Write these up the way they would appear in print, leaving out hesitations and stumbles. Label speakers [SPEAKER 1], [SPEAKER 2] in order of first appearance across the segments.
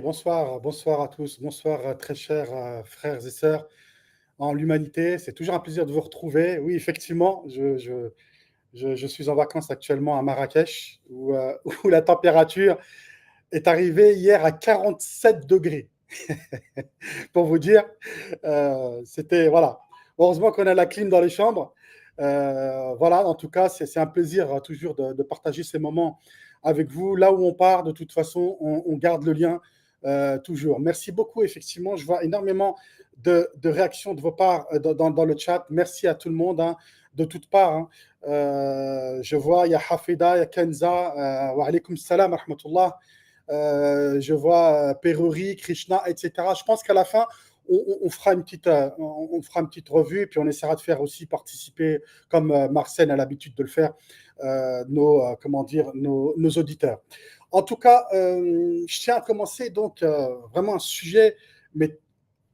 [SPEAKER 1] Bonsoir, bonsoir à tous, bonsoir très chers frères et sœurs en l'humanité. C'est toujours un plaisir de vous retrouver. Oui, effectivement, je suis en vacances actuellement à Marrakech où la température est arrivée hier à 47 degrés. Pour vous dire, voilà. Heureusement qu'on a la clim dans les chambres. Voilà, en tout cas, c'est un plaisir toujours de partager ces moments avec vous. Là où on part, de toute façon, on garde le lien toujours. Merci beaucoup, effectivement. Je vois énormément de réactions de vos parts dans le chat. Merci à tout le monde, hein, de toutes parts. Hein. Je vois, il y a Hafida, il y a Kenza, wa alaykoum salam, rahmatullah. Je vois Peruri, Krishna, etc. Je pense qu'à la fin, on fera on fera une petite revue et puis on essaiera de faire aussi participer, comme Marcel a l'habitude de le faire, comment dire, nos auditeurs. En tout cas, je tiens à commencer donc vraiment un sujet, mais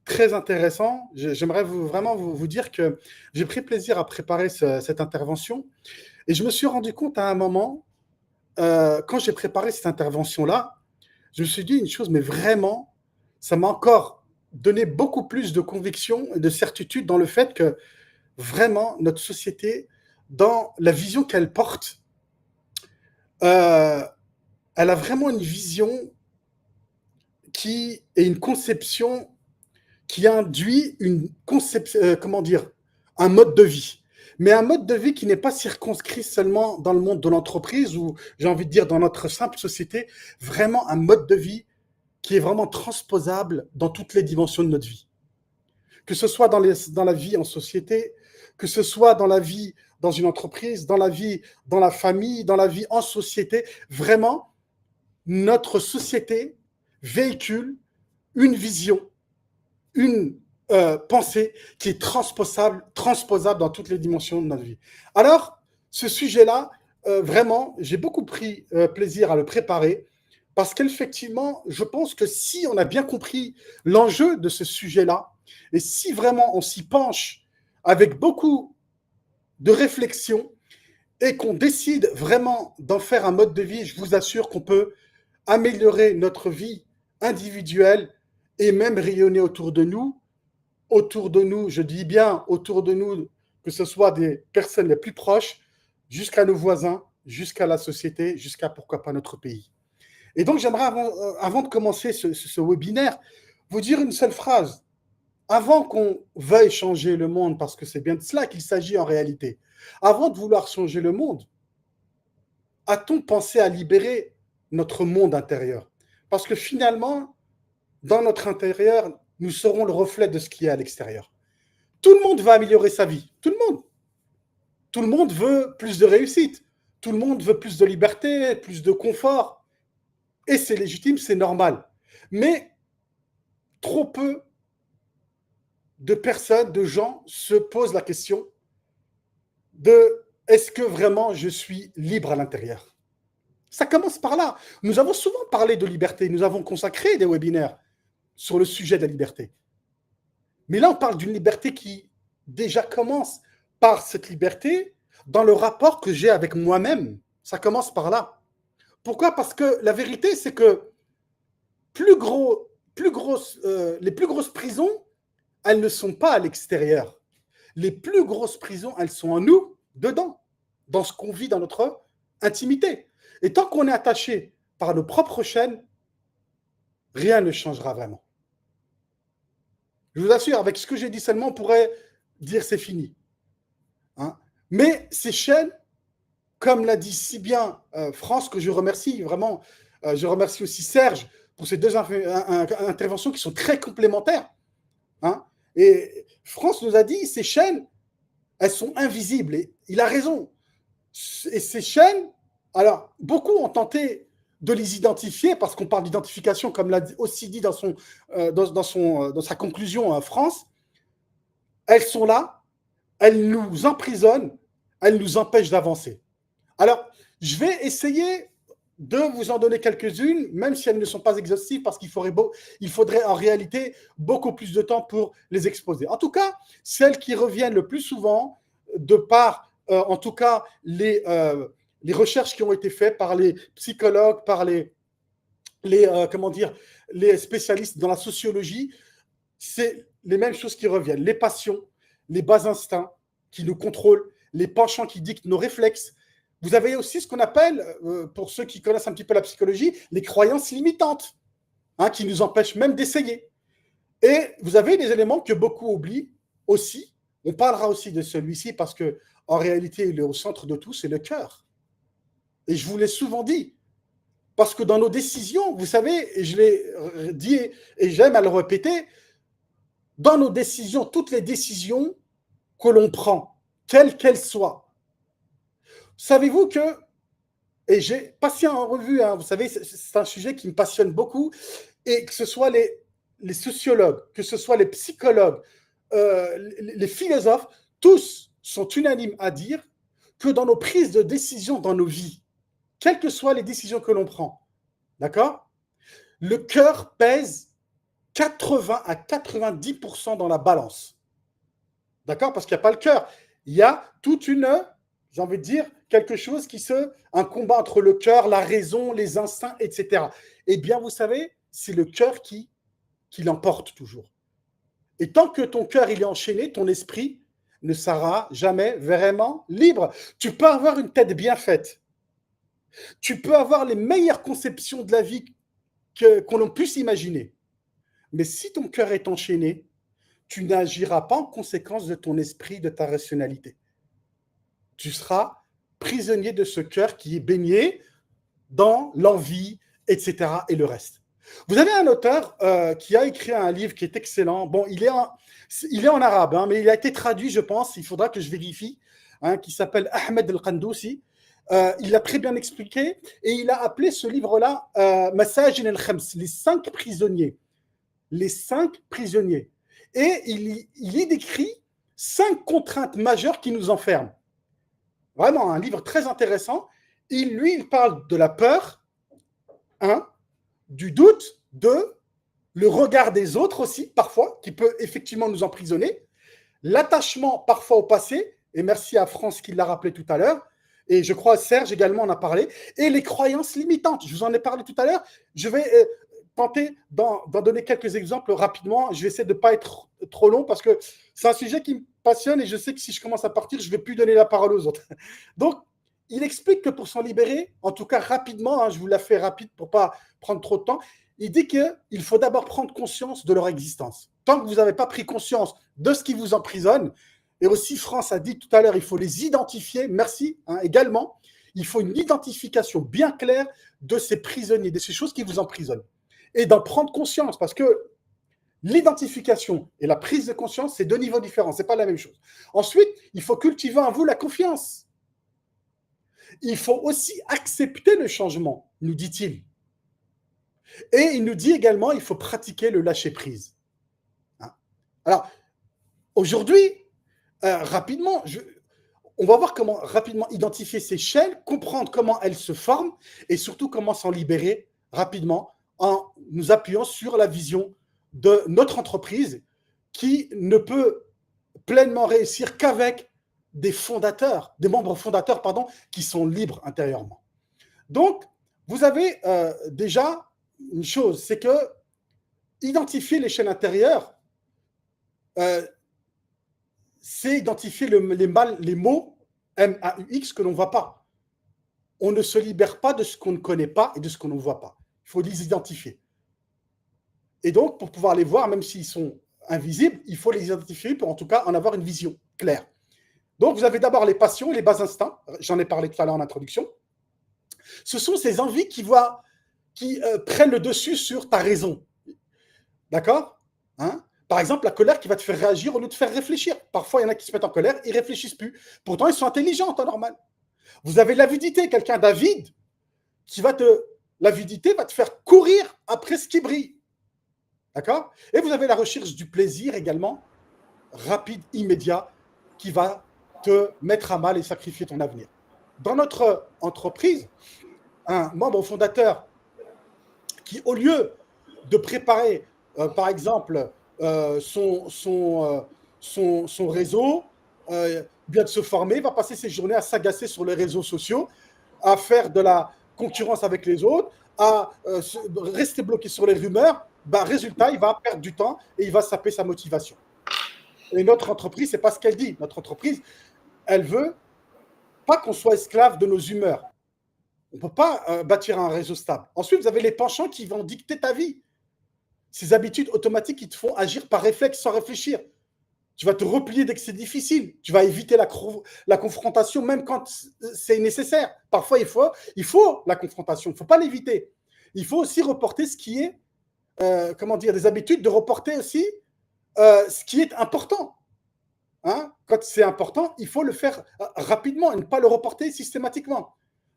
[SPEAKER 1] très intéressant. J'aimerais vraiment vous dire que j'ai pris plaisir à préparer cette intervention et je me suis rendu compte à un moment, quand j'ai préparé cette intervention-là, je me suis dit une chose, mais vraiment, ça m'a encore donné beaucoup plus de conviction et de certitude dans le fait que vraiment notre société, dans la vision qu'elle porte, euh, elle a vraiment une vision qui est une conception qui induit une conception, comment dire, un mode de vie. Mais un mode de vie qui n'est pas circonscrit seulement dans le monde de l'entreprise ou, j'ai envie de dire, dans notre simple société, vraiment un mode de vie qui est vraiment transposable dans toutes les dimensions de notre vie. Que ce soit dans la vie en société, que ce soit dans la vie dans une entreprise, dans la vie dans la famille, dans la vie en société, vraiment, notre société véhicule une vision, une pensée qui est transposable dans toutes les dimensions de notre vie. Alors, ce sujet-là, vraiment, j'ai beaucoup pris plaisir à le préparer parce qu'effectivement, je pense que si on a bien compris l'enjeu de ce sujet-là, et si vraiment on s'y penche avec beaucoup de réflexion et qu'on décide vraiment d'en faire un mode de vie, je vous assure qu'on peut améliorer notre vie individuelle et même rayonner autour de nous, je dis bien autour de nous, que ce soit des personnes les plus proches, jusqu'à nos voisins, jusqu'à la société, jusqu'à pourquoi pas notre pays. Et donc j'aimerais, avant de commencer ce webinaire, vous dire une seule phrase. Avant qu'on veuille changer le monde, parce que c'est bien de cela qu'il s'agit en réalité, avant de vouloir changer le monde, a-t-on pensé à libérer notre monde intérieur? Parce que finalement, dans notre intérieur, nous serons le reflet de ce qui est à l'extérieur. Tout le monde va améliorer sa vie. Tout le monde. Tout le monde veut plus de réussite. Tout le monde veut plus de liberté, plus de confort. Et c'est légitime, c'est normal. Mais trop peu de personnes, de gens se posent la question de est-ce que vraiment je suis libre à l'intérieur? Ça commence par là. Nous avons souvent parlé de liberté. Nous avons consacré des webinaires sur le sujet de la liberté. Mais là, on parle d'une liberté qui déjà commence par cette liberté dans le rapport que j'ai avec moi-même. Ça commence par là. Pourquoi? Parce que la vérité, c'est que les plus grosses prisons, elles ne sont pas à l'extérieur. Les plus grosses prisons, elles sont en nous, dedans, dans ce qu'on vit dans notre intimité. Et tant qu'on est attaché par nos propres chaînes, rien ne changera vraiment. Je vous assure, avec ce que j'ai dit seulement, on pourrait dire c'est fini. Hein. Mais ces chaînes, comme l'a dit si bien France, que je remercie vraiment, je remercie aussi Serge pour ces deux interventions qui sont très complémentaires. Hein. Et France nous a dit, ces chaînes, elles sont invisibles. Et il a raison. Et ces chaînes, alors, beaucoup ont tenté de les identifier, parce qu'on parle d'identification, comme l'a aussi dit dans sa conclusion France. Elles sont là, elles nous emprisonnent, elles nous empêchent d'avancer. Alors, je vais essayer de vous en donner quelques-unes, même si elles ne sont pas exhaustives, parce qu'il faudrait en réalité beaucoup plus de temps pour les exposer. En tout cas, celles qui reviennent le plus souvent, de par, en tout cas, les recherches qui ont été faites par les psychologues, par les comment dire, les spécialistes dans la sociologie, c'est les mêmes choses qui reviennent. Les passions, les bas instincts qui nous contrôlent, les penchants qui dictent nos réflexes. Vous avez aussi ce qu'on appelle, pour ceux qui connaissent un petit peu la psychologie, les croyances limitantes, hein, qui nous empêchent même d'essayer. Et vous avez des éléments que beaucoup oublient aussi. On parlera aussi de celui-ci parce que en réalité, il est au centre de tout, c'est le cœur. Et je vous l'ai souvent dit, parce que dans nos décisions, vous savez, et je l'ai dit et j'aime à le répéter, dans nos décisions, toutes les décisions que l'on prend, quelles qu'elles soient, savez-vous que, et j'ai passé en revue, hein, vous savez, c'est un sujet qui me passionne beaucoup, et que ce soit les sociologues, que ce soit les psychologues, les philosophes, tous sont unanimes à dire que dans nos prises de décision dans nos vies, quelles que soient les décisions que l'on prend, d'accord, le cœur pèse 80 à 90% dans la balance. D'accord? Parce qu'il n'y a pas le cœur. Il y a toute une, j'ai envie de dire, quelque chose un combat entre le cœur, la raison, les instincts, etc. Eh bien, vous savez, c'est le cœur qui l'emporte toujours. Et tant que ton cœur il est enchaîné, ton esprit ne sera jamais vraiment libre. Tu peux avoir une tête bien faite. Tu peux avoir les meilleures conceptions de la vie qu'on puisse imaginer. Mais si ton cœur est enchaîné, tu n'agiras pas en conséquence de ton esprit, de ta rationalité. Tu seras prisonnier de ce cœur qui est baigné dans l'envie, etc. et le reste. Vous avez un auteur qui a écrit un livre qui est excellent. Bon, il est en arabe, hein, mais il a été traduit, je pense, il faudra que je vérifie, hein, qui s'appelle Ahmed El-Qandousi. Il l'a très bien expliqué et il a appelé ce livre-là Masajin al-Khams, les 5 prisonniers. Les 5 prisonniers. Et il y décrit 5 contraintes majeures qui nous enferment. Vraiment, un livre très intéressant. Il parle de la peur, du doute, le regard des autres aussi, parfois, qui peut effectivement nous emprisonner, l'attachement parfois au passé, et merci à France qui l'a rappelé tout à l'heure, et je crois Serge également en a parlé, et les croyances limitantes. Je vous en ai parlé tout à l'heure. Je vais tenter d'en donner quelques exemples rapidement. Je vais essayer de ne pas être trop long parce que c'est un sujet qui me passionne et je sais que si je commence à partir, je ne vais plus donner la parole aux autres. Donc, il explique que pour s'en libérer, en tout cas rapidement, hein, je vous la fais rapide pour ne pas prendre trop de temps, il dit qu'il faut d'abord prendre conscience de leur existence. Tant que vous n'avez pas pris conscience de ce qui vous emprisonne, et aussi France a dit tout à l'heure, il faut les identifier, merci, hein, également, il faut une identification bien claire de ces prisonniers, de ces choses qui vous emprisonnent. Et d'en prendre conscience, parce que l'identification et la prise de conscience, c'est 2 niveaux différents, ce n'est pas la même chose. Ensuite, il faut cultiver en vous la confiance. Il faut aussi accepter le changement, nous dit-il. Et il nous dit également, il faut pratiquer le lâcher-prise. Alors, aujourd'hui, rapidement, on va voir comment rapidement identifier ces chaînes, comprendre comment elles se forment et surtout comment s'en libérer rapidement en nous appuyant sur la vision de notre entreprise qui ne peut pleinement réussir qu'avec des membres fondateurs, qui sont libres intérieurement. Donc, vous avez déjà une chose, c'est que identifier les chaînes intérieures, c'est identifier les mots M-A-U-X que l'on ne voit pas. On ne se libère pas de ce qu'on ne connaît pas et de ce qu'on ne voit pas. Il faut les identifier. Et donc, pour pouvoir les voir, même s'ils sont invisibles, il faut les identifier pour en tout cas en avoir une vision claire. Donc, vous avez d'abord les passions et les bas instincts. J'en ai parlé tout à l'heure en introduction. Ce sont ces envies qui prennent le dessus sur ta raison. D'accord, hein? Par exemple, la colère qui va te faire réagir au lieu de te faire réfléchir. Parfois, il y en a qui se mettent en colère, ils ne réfléchissent plus. Pourtant, ils sont intelligents en temps normal. Vous avez l'avidité, quelqu'un d'avide, l'avidité va te faire courir après ce qui brille. D'accord? Et vous avez la recherche du plaisir également, rapide, immédiat, qui va te mettre à mal et sacrifier ton avenir. Dans notre entreprise, un membre fondateur qui, au lieu de préparer, par exemple, son réseau, bien de se former, va passer ses journées à s'agacer sur les réseaux sociaux, à faire de la concurrence avec les autres, à rester bloqué sur les rumeurs, bah, résultat, il va perdre du temps et il va saper sa motivation. Et notre entreprise, c'est pas ce qu'elle dit. Notre entreprise, elle veut pas qu'on soit esclave de nos humeurs. On ne peut pas bâtir un réseau stable. Ensuite, vous avez les penchants qui vont dicter ta vie. Ces habitudes automatiques qui te font agir par réflexe sans réfléchir. Tu vas te replier dès que c'est difficile. Tu vas éviter la confrontation même quand c'est nécessaire. Parfois, il faut la confrontation. Il ne faut pas l'éviter. Il faut aussi reporter ce qui est, comment dire, des habitudes, de reporter aussi ce qui est important. Hein, quand c'est important, il faut le faire rapidement et ne pas le reporter systématiquement.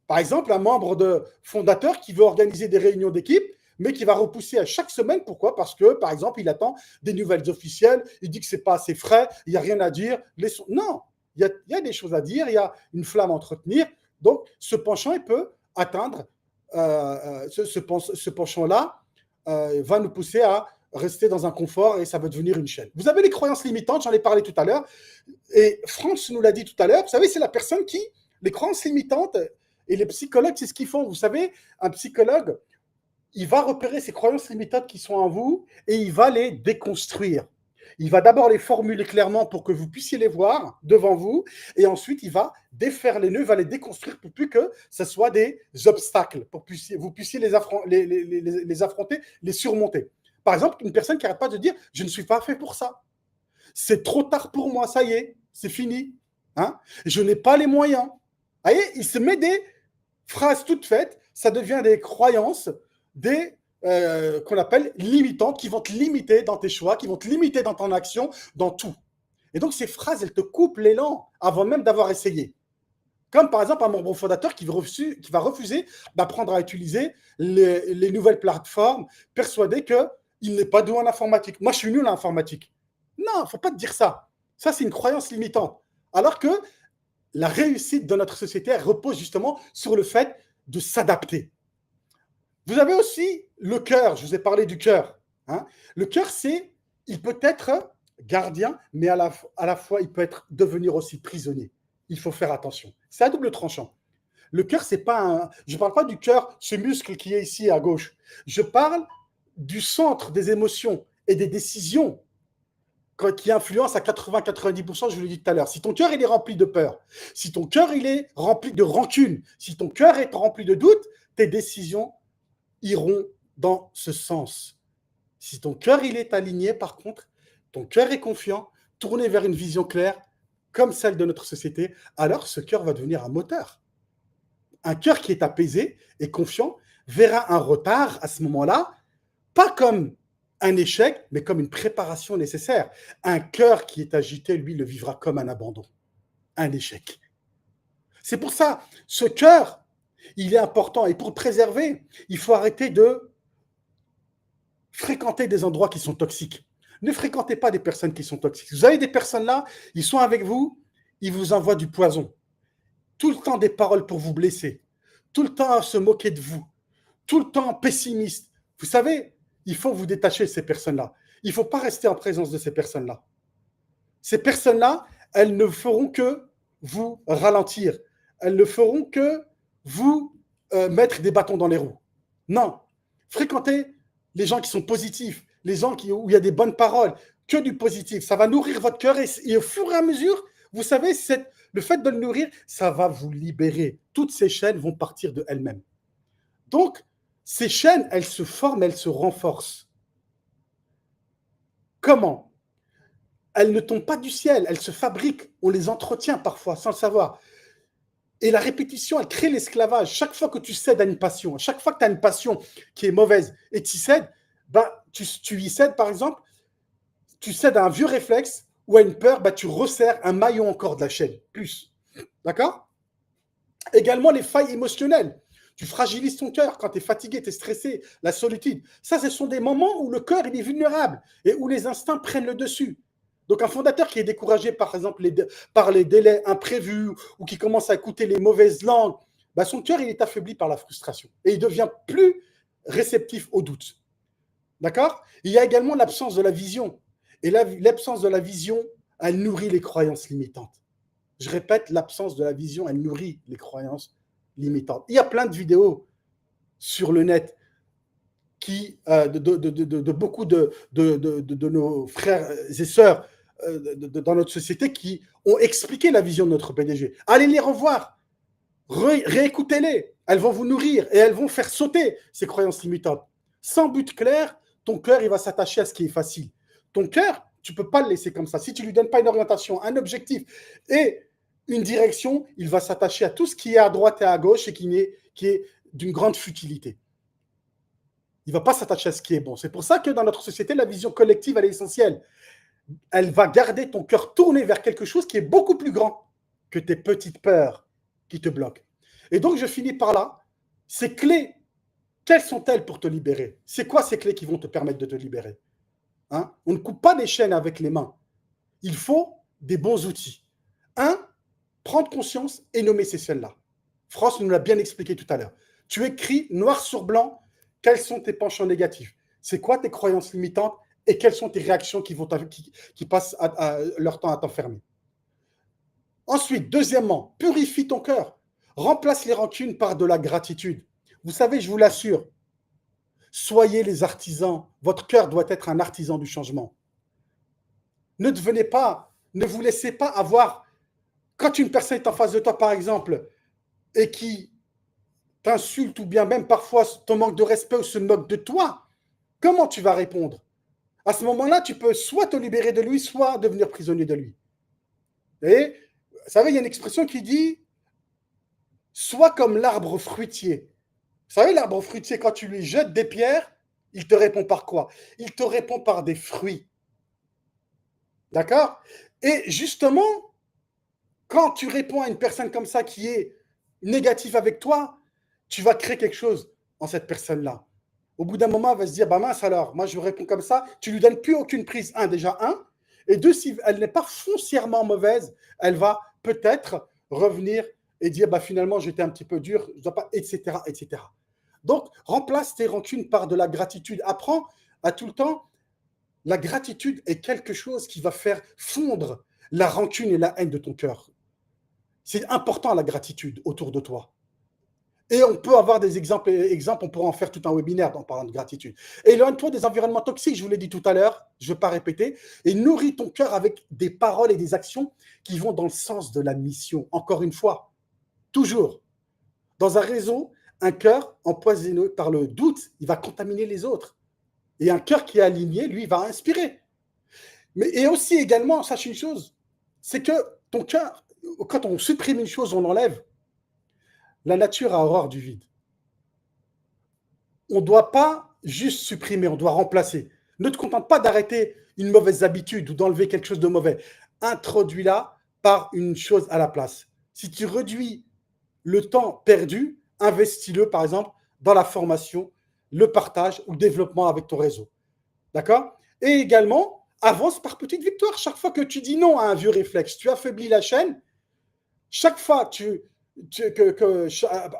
[SPEAKER 1] Par exemple, un membre fondateur qui veut organiser des réunions d'équipe, mais qui va repousser à chaque semaine. Pourquoi? Parce que, par exemple, il attend des nouvelles officielles, il dit que ce n'est pas assez frais, il n'y a rien à dire. Non, il y a des choses à dire, il y a une flamme à entretenir. Donc, ce penchant, il peut atteindre, ce penchant-là va nous pousser à rester dans un confort et ça va devenir une chaîne. Vous avez les croyances limitantes, j'en ai parlé tout à l'heure, et France nous l'a dit tout à l'heure. Vous savez, c'est la personne qui, les croyances limitantes, et les psychologues, c'est ce qu'ils font. Vous savez, un psychologue, il va repérer ces croyances limitantes qui sont en vous et il va les déconstruire. Il va d'abord les formuler clairement pour que vous puissiez les voir devant vous et ensuite il va défaire les nœuds, il va les déconstruire pour plus que ce soit des obstacles, pour que vous puissiez les affronter, les surmonter. Par exemple, une personne qui n'arrête pas de dire « je ne suis pas fait pour ça ». C'est trop tard pour moi, ça y est, c'est fini. Hein, je n'ai pas les moyens. Vous voyez, il se met des phrases toutes faites, ça devient des croyances, qu'on appelle limitantes, qui vont te limiter dans tes choix, qui vont te limiter dans ton action, dans tout. Et donc, ces phrases, elles te coupent l'élan avant même d'avoir essayé. Comme par exemple un membre fondateur qui va refuser d'apprendre à utiliser les nouvelles plateformes, persuadé qu'il n'est pas doué en informatique. Moi, je suis nul en informatique. Non, il ne faut pas te dire ça. Ça, c'est une croyance limitante. Alors que la réussite de notre société repose justement sur le fait de s'adapter. Vous avez aussi le cœur. Je vous ai parlé du cœur. Hein. Le cœur, il peut être gardien, mais à la fois, il peut devenir aussi prisonnier. Il faut faire attention. C'est à double tranchant. Le cœur, c'est pas je ne parle pas du cœur, ce muscle qui est ici à gauche. Je parle du centre des émotions et des décisions qui influence à 80-90%, je vous l'ai dit tout à l'heure. Si ton cœur il est rempli de peur, si ton cœur il est rempli de rancune, si ton cœur est rempli de doute, tes décisions iront dans ce sens. Si ton cœur il est aligné, par contre, ton cœur est confiant, tourné vers une vision claire, comme celle de notre société, alors ce cœur va devenir un moteur. Un cœur qui est apaisé et confiant verra un retard à ce moment-là, pas comme un échec, mais comme une préparation nécessaire. Un cœur qui est agité, lui, le vivra comme un abandon, un échec. C'est pour ça, ce cœur, il est important. Et pour le préserver, il faut arrêter de fréquenter des endroits qui sont toxiques. Ne fréquentez pas des personnes qui sont toxiques. Vous avez des personnes là, ils sont avec vous, ils vous envoient du poison. Tout le temps des paroles pour vous blesser. Tout le temps à se moquer de vous. Tout le temps pessimiste. Vous savez, il faut vous détacher de ces personnes-là. Il ne faut pas rester en présence de ces personnes-là. Ces personnes-là, elles ne feront que vous ralentir. Elles ne feront que vous mettre des bâtons dans les roues. Non. Fréquentez les gens qui sont positifs, les gens où il y a des bonnes paroles, que du positif. Ça va nourrir votre cœur et au fur et à mesure, vous savez, le fait de le nourrir, ça va vous libérer. Toutes ces chaînes vont partir de elles-mêmes. Donc, ces chaînes, elles se forment, elles se renforcent. Comment? Elles ne tombent pas du ciel, elles se fabriquent. On les entretient parfois sans le savoir. Et la répétition, elle crée l'esclavage. Chaque fois que tu cèdes à une passion, chaque fois que tu as une passion qui est mauvaise et tu y cèdes, bah, tu y cèdes, par exemple, tu cèdes à un vieux réflexe ou à une peur, bah, tu resserres un maillon encore de la chaîne, plus. D'accord? Également, les failles émotionnelles. Tu fragilises ton cœur quand tu es fatigué, tu es stressé, la solitude. Ça, ce sont des moments où le cœur il est vulnérable et où les instincts prennent le dessus. Donc, un fondateur qui est découragé, par exemple, par les délais imprévus ou qui commence à écouter les mauvaises langues, bah, son cœur il est affaibli par la frustration et il devient plus réceptif au doute. D'accord? Il y a également l'absence de la vision. Et l'absence de la vision, elle nourrit les croyances limitantes. Je répète, l'absence de la vision, elle nourrit les croyances limitantes. Il y a plein de vidéos sur le net de beaucoup de nos frères et sœurs dans notre société qui ont expliqué la vision de notre PDG. Allez les revoir, réécoutez-les. Elles vont vous nourrir et elles vont faire sauter ces croyances limitantes. Sans but clair, ton cœur, il va s'attacher à ce qui est facile. Ton cœur, tu ne peux pas le laisser comme ça. Si tu ne lui donnes pas une orientation, un objectif et une direction, il va s'attacher à tout ce qui est à droite et à gauche et qui est d'une grande futilité. Il ne va pas s'attacher à ce qui est bon. C'est pour ça que dans notre société, la vision collective, elle est essentielle. Elle va garder ton cœur tourné vers quelque chose qui est beaucoup plus grand que tes petites peurs qui te bloquent. Et donc, je finis par là. Ces clés, quelles sont-elles pour te libérer? C'est quoi ces clés qui vont te permettre de te libérer? Hein? On ne coupe pas les chaînes avec les mains. Il faut des bons outils. Un, prendre conscience et nommer ces chaînes-là. France nous l'a bien expliqué tout à l'heure. Tu écris noir sur blanc quels sont tes penchants négatifs. C'est quoi tes croyances limitantes et quelles sont tes réactions qui passent leur temps à t'enfermer. Ensuite, deuxièmement, purifie ton cœur. Remplace les rancunes par de la gratitude. Vous savez, je vous l'assure, soyez les artisans. Votre cœur doit être un artisan du changement. Ne devenez pas, ne vous laissez pas avoir, quand une personne est en face de toi, par exemple, et qui t'insulte ou bien même parfois ton manque de respect ou se moque de toi, comment tu vas répondre? À ce moment-là, tu peux soit te libérer de lui, soit devenir prisonnier de lui. Et vous savez, il y a une expression qui dit « sois comme l'arbre fruitier ». Vous savez, l'arbre fruitier, quand tu lui jettes des pierres, il te répond par quoi? Il te répond par des fruits. D'accord? Et justement, quand tu réponds à une personne comme ça qui est négative avec toi, tu vas créer quelque chose en cette personne-là. Au bout d'un moment, elle va se dire, bah mince alors, moi je réponds comme ça, tu lui donnes plus aucune prise, déjà un, et deux, si elle n'est pas foncièrement mauvaise, elle va peut-être revenir et dire, bah finalement j'étais un petit peu dur, je dois pas, etc., etc. Donc, remplace tes rancunes par de la gratitude. Apprends à tout le temps, la gratitude est quelque chose qui va faire fondre la rancune et la haine de ton cœur. C'est important la gratitude autour de toi. Et on peut avoir des exemples, on pourra en faire tout un webinaire en parlant de gratitude. Éloigne-toi des environnements toxiques, je vous l'ai dit tout à l'heure, je ne vais pas répéter, et nourris ton cœur avec des paroles et des actions qui vont dans le sens de la mission. Encore une fois, toujours. Dans un réseau, un cœur empoisonné par le doute, il va contaminer les autres. Et un cœur qui est aligné, lui, va inspirer. Et aussi également, sache une chose, c'est que ton cœur, quand on supprime une chose, on l'enlève. La nature a horreur du vide. On ne doit pas juste supprimer, on doit remplacer. Ne te contente pas d'arrêter une mauvaise habitude ou d'enlever quelque chose de mauvais. Introduis-la par une chose à la place. Si tu réduis le temps perdu, investis-le, par exemple, dans la formation, le partage ou le développement avec ton réseau. D'accord? Et également, avance par petites victoires. Chaque fois que tu dis non à un vieux réflexe, tu affaiblis la chaîne. Chaque fois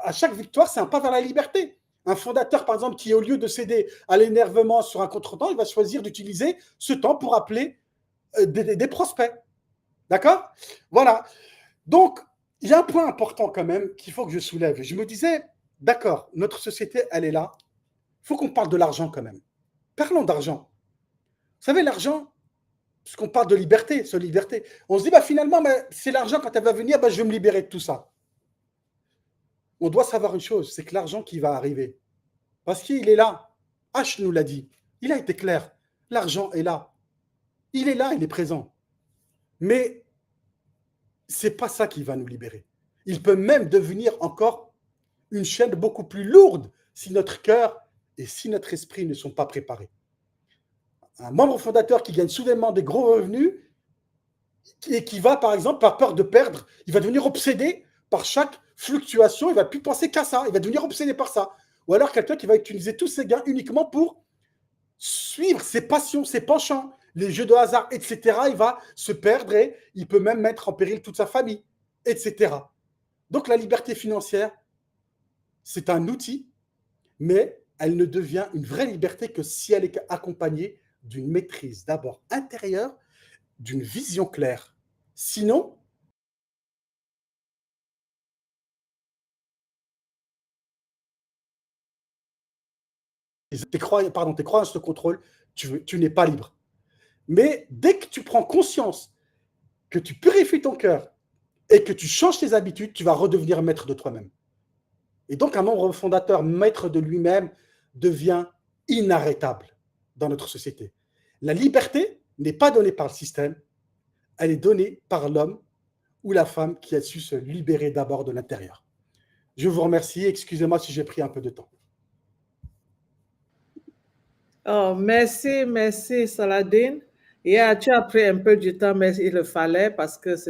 [SPEAKER 1] à chaque victoire, c'est un pas vers la liberté. Un fondateur, par exemple, qui au lieu de céder à l'énervement sur un contretemps, il va choisir d'utiliser ce temps pour appeler des prospects. D'accord? Voilà. Donc, il y a un point important quand même qu'il faut que je soulève. Je me disais, d'accord, notre société, elle est là. Il faut qu'on parle de l'argent quand même. Parlons d'argent. Vous savez, l'argent, puisqu'on parle de liberté, c'est liberté. On se dit, bah, finalement, bah, c'est l'argent, quand elle va venir, bah, je vais me libérer de tout ça. On doit savoir une chose, c'est que l'argent qui va arriver, parce qu'il est là. H nous l'a dit. Il a été clair. L'argent est là. Il est là, il est présent. Mais ce n'est pas ça qui va nous libérer. Il peut même devenir encore une chaîne beaucoup plus lourde si notre cœur et si notre esprit ne sont pas préparés. Un membre fondateur qui gagne soudainement des gros revenus et qui va, par exemple, par peur de perdre, il va devenir obsédé par chaque fluctuation, il ne va plus penser qu'à ça, il va devenir obsédé par ça. Ou alors quelqu'un qui va utiliser tous ses gains uniquement pour suivre ses passions, ses penchants, les jeux de hasard, etc. Il va se perdre et il peut même mettre en péril toute sa famille, etc. Donc la liberté financière, c'est un outil, mais elle ne devient une vraie liberté que si elle est accompagnée d'une maîtrise d'abord intérieure, d'une vision claire. Sinon, tes croyances te contrôlent, tu n'es pas libre. Mais dès que tu prends conscience que tu purifies ton cœur et que tu changes tes habitudes, tu vas redevenir maître de toi-même. Et donc, un membre fondateur, maître de lui-même, devient inarrêtable dans notre société. La liberté n'est pas donnée par le système, elle est donnée par l'homme ou la femme qui a su se libérer d'abord de l'intérieur. Je vous remercie. Excusez-moi si j'ai pris un peu de temps.
[SPEAKER 2] Oh, merci, Saladin. Yeah, tu as pris un peu du temps, mais il le fallait parce que c'est